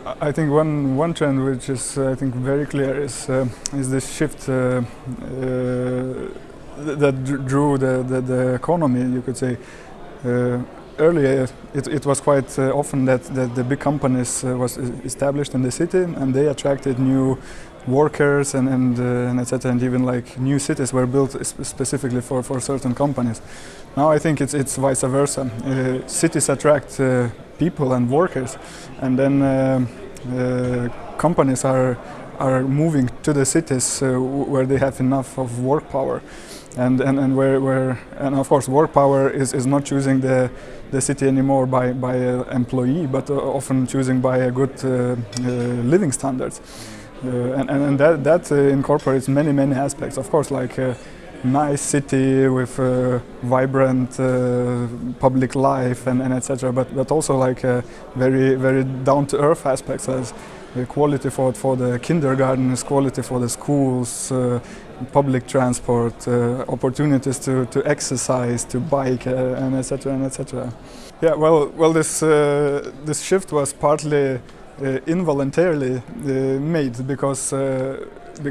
I think one trend which is I think very clear is this shift that drew the economy. You could say earlier it was quite often that the big companies was established in the city and they attracted new workers and etc. And even like new cities were built specifically for certain companies. Now I think it's vice versa. Cities attract people and workers, and then companies are moving to the cities where they have enough of work power, and of course work power is not choosing the city anymore by employee, but often choosing by a good living standards. And that incorporates many aspects. Of course, like a nice city with vibrant public life and etc. But also like very down-to-earth aspects as quality for the kindergartens, quality for the schools, public transport, opportunities to exercise, to bike, and etc. and etc. Yeah, well, this shift was partly involuntarily made because in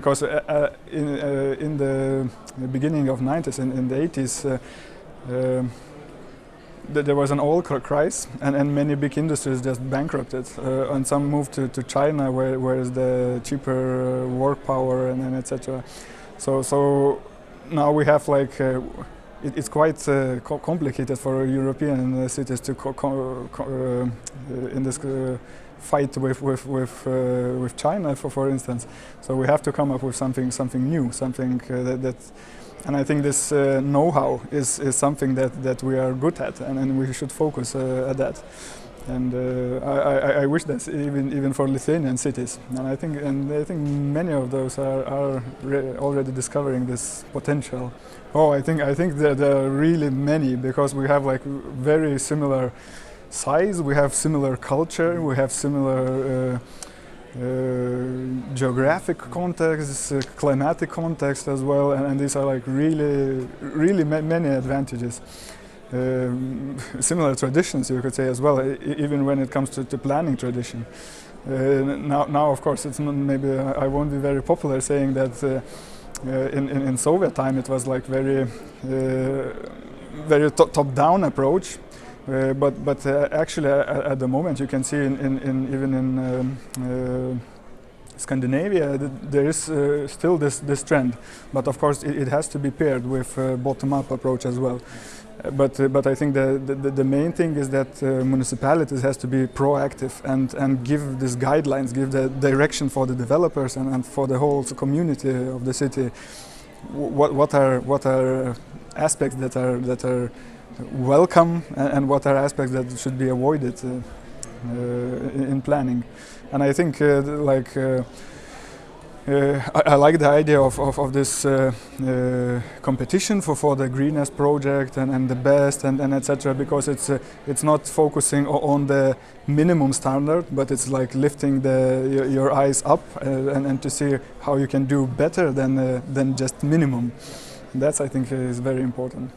the beginning of 90s, in the 80s, there was an oil crisis and many big industries just bankrupted, and some moved to China where is the cheaper work power and etc. So now we have like it's quite complicated for European cities to in this fight with China, for instance. So we have to come up with something new, something that, and I think this know-how is something that we are good at, and we should focus at that. And I wish that even for Lithuanian cities, and I think many of those are already discovering this potential. Oh, I think there are really many, because we have like very similar size, we have similar culture, we have similar geographic context, climatic context as well, and these are like really many advantages. Similar traditions, you could say, as well, even when it comes to planning tradition. Now of course it's not, maybe I won't be very popular saying that in Soviet time it was like very top-down approach. But actually at the moment you can see even in Scandinavia there is still this trend, but of course it has to be paired with bottom-up approach as well. But I think the main thing is that municipalities has to be proactive and give these guidelines, give the direction for the developers and for the whole community of the city. What are aspects that are welcome and what are aspects that should be avoided in planning. And I think I like the idea of this competition for the greenest project and the best and etc. because it's not focusing on the minimum standard, but it's like lifting your eyes up and to see how you can do better than just minimum. That's, I think, is very important.